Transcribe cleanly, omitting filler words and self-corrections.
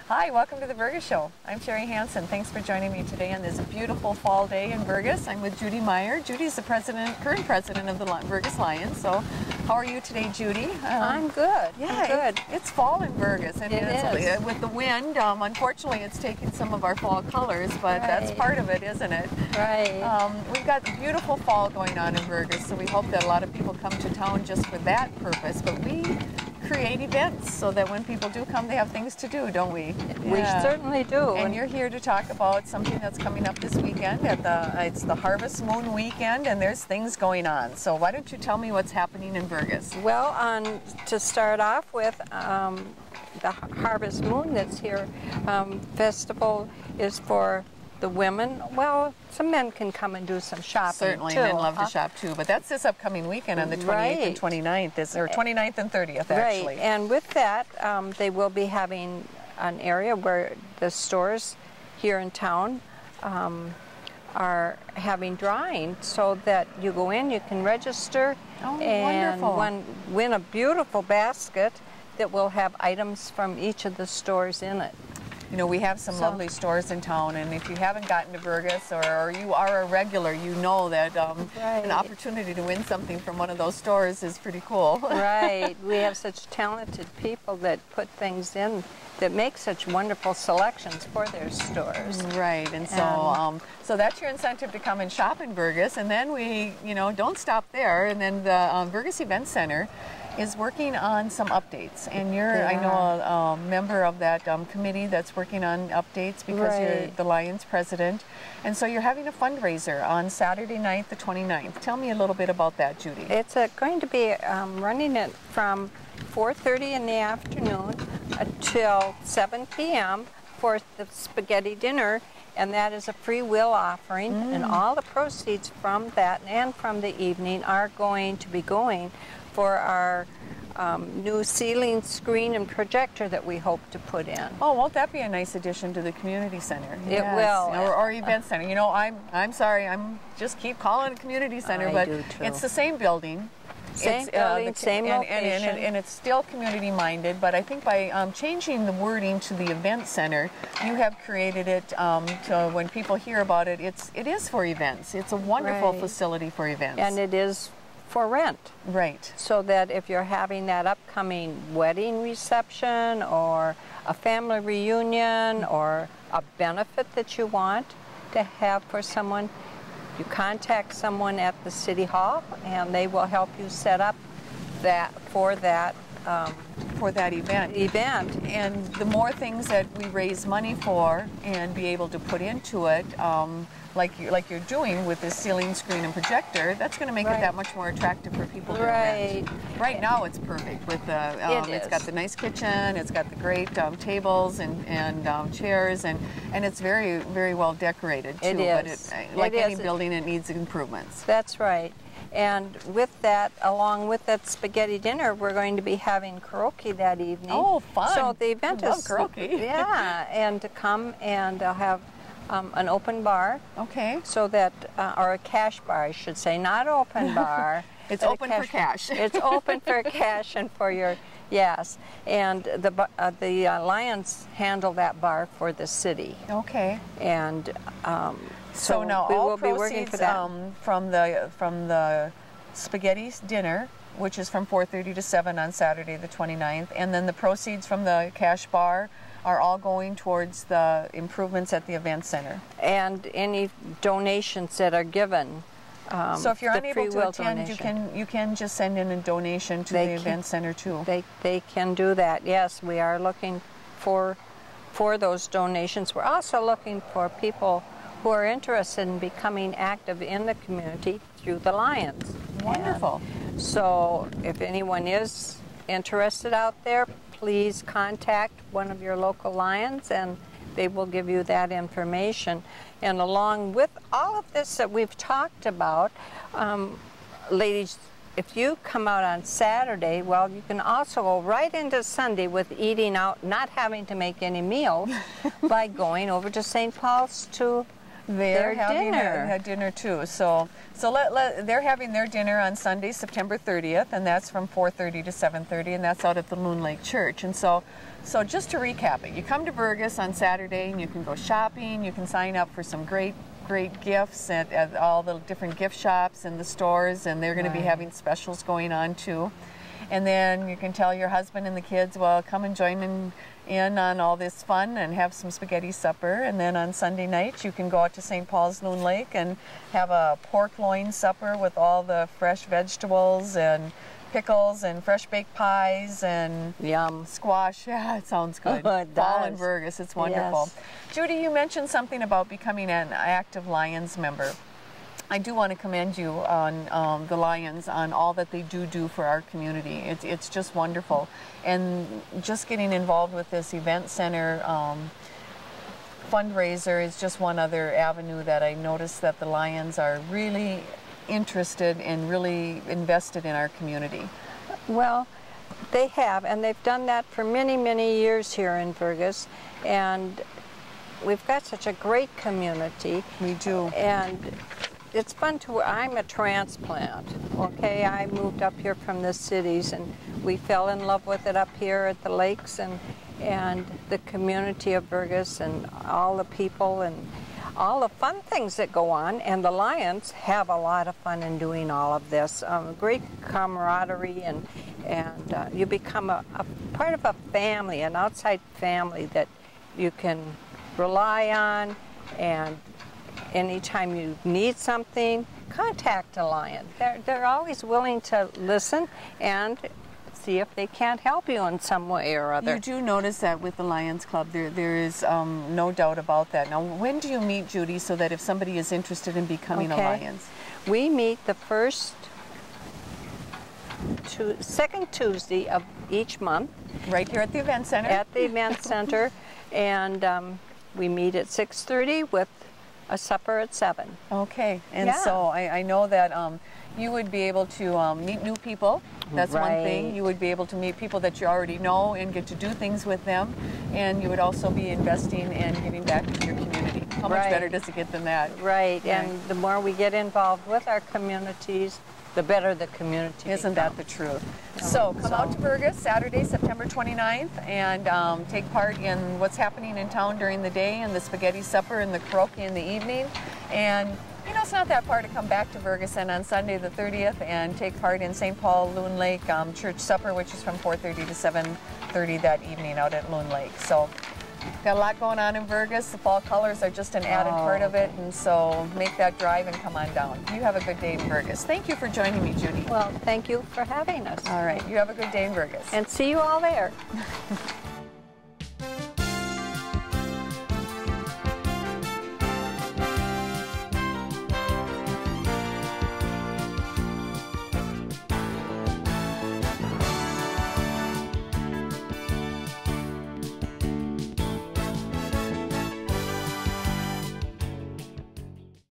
Hi, welcome to the Vergas Show. I'm Sherry Hansen. Thanks for joining me today on this beautiful fall day in Vergas. I'm with Judy Meyer. Judy's the current president of the Vergas Lions. So, how are you today, Judy? I'm good. Yeah, I'm good. It's fall in Vergas. It is. With the wind, unfortunately, it's taking some of our fall colors, but that's part of it, isn't it? Right. We've got beautiful fall going on in Vergas, so we hope that a lot of people come to town just for that purpose. But we create events so that when people do come, they have things to do, don't we? We certainly do. And you're here to talk about something that's coming up this weekend. It's the Harvest Moon weekend, and there's things going on. So why don't you tell me what's happening in Vergas? Well, to start off with, the Harvest Moon that's here festival is for the women. Well, some men can come and do some shopping. Certainly, too. men love to shop too. But that's this upcoming weekend on the 28th and 29th, or 29th and 30th, actually. Right, and with that, they will be having an area where the stores here in town are having drawing, so that you go in, you can register, and win a beautiful basket that will have items from each of the stores in it. You know, we have some lovely stores in town, and if you haven't gotten to Vergas or you are a regular, you know that an opportunity to win something from one of those stores is pretty cool. Right. We have such talented people that put things in that make such wonderful selections for their stores. Right, and so so that's your incentive to come and shop in Vergas, and then we, don't stop there, and then the Vergas Event Center is working on some updates, and I know, a member of that committee that's working on updates because you're the Lions president, and so you're having a fundraiser on Saturday night, the 29th. Tell me a little bit about that, Judy. It's going to be running it from 4:30 in the afternoon until 7 p.m. for the spaghetti dinner, and that is a free will offering, and all the proceeds from that and from the evening are going to be going for our new ceiling screen and projector that we hope to put in. Oh, won't that be a nice addition to the community center? It will. Or event center. You know, I'm sorry, I'm just keep calling it community center, but it's the same building. Same building, same location. And it's still community minded, but I think by changing the wording to the event center, you have created it to when people hear about it, it is for events. It's a wonderful facility for events. And it is for rent. Right. So that if you're having that upcoming wedding reception or a family reunion or a benefit that you want to have for someone, you contact someone at the City Hall and they will help you set up that for that event. And the more things that we raise money for and be able to put into it, like you're doing with this ceiling screen and projector, that's going to make it that much more attractive for people to rent. Right now it's perfect with the it's got the nice kitchen, it's got the great tables and chairs, and it's very, very well decorated too. It is. But like any building, it needs improvements. That's right. And with that, along with that spaghetti dinner, we're going to be having karaoke that evening. Oh, fun! So the event is karaoke. Yeah, and to come and have an open bar. Okay. So that, or a cash bar, I should say, not open bar. It's open for cash. It's open for cash and for your, yes. And the Lions handle that bar for the city. Okay. And so now we all will be working for that. From the spaghetti dinner, which is from 4:30 to 7 on Saturday the 29th, and then the proceeds from the cash bar are all going towards the improvements at the event center. And any donations that are given. So if you're unable to attend, you can just send in a donation to the event center too. They can do that. Yes, we are looking for those donations. We're also looking for people who are interested in becoming active in the community through the Lions. Wonderful. And so if anyone is interested out there, please contact one of your local Lions and they will give you that information. And along with all of this that we've talked about, ladies, if you come out on Saturday, well, you can also go right into Sunday with eating out, not having to make any meals, by going over to St. Paul's to They're having a dinner too. So they're having their dinner on Sunday, September 30th, and that's from 4:30 to 7:30, and that's out at the Loon Lake Church. And so just to recap it, you come to Vergas on Saturday, and you can go shopping. You can sign up for some great gifts at all the different gift shops and the stores, and they're going to be having specials going on too. And then you can tell your husband and the kids, well, come and join in on all this fun and have some spaghetti supper. And then on Sunday night, you can go out to St. Paul's Loon Lake and have a pork loin supper with all the fresh vegetables and pickles and fresh baked pies and yum squash. Yeah, it sounds good. It Fall does. in Vergas, it's wonderful. Yes. Judy, you mentioned something about becoming an active Lions member. I do want to commend you on the Lions, on all that they do for our community. It's just wonderful. And just getting involved with this event center fundraiser is just one other avenue that I noticed that the Lions are really interested and really invested in our community. Well, they have, and they've done that for many, many years here in Vergas. And we've got such a great community. We do. And it's fun to, I'm a transplant, okay? I moved up here from the cities, and we fell in love with it up here at the lakes and the community of Vergas and all the people and all the fun things that go on. And the Lions have a lot of fun in doing all of this. Great camaraderie, and you become a part of a family, an outside family that you can rely on, and anytime you need something, contact a Lion. They're always willing to listen and see if they can't help you in some way or other. You do notice that with the Lions Club, there is no doubt about that. Now, when do you meet, Judy, so that if somebody is interested in becoming a Lions? We meet the second Tuesday of each month. Right here at the event center? At the event center, and we meet at 6:30 with a supper at 7. Okay, and so I know that you would be able to meet new people. That's one thing. You would be able to meet people that you already know and get to do things with them, and you would also be investing and giving back to your community. How much better does it get than that? Right, and the more we get involved with our communities, the better the community Isn't that the truth? So come out to Vergas Saturday, September 29th, and take part in what's happening in town during the day, and the spaghetti supper and the karaoke in the evening. And you know, it's not that far to come back to Vergas and on Sunday the 30th and take part in St. Paul Loon Lake Church Supper, which is from 4:30 to 7:30 that evening out at Loon Lake. So got a lot going on in Vergas. The fall colors are just an added part of it, and so make that drive and come on down. You have a good day in Vergas. Thank you for joining me, Judy. Well, thank you for having us. All right, you have a good day in Vergas. And see you all there.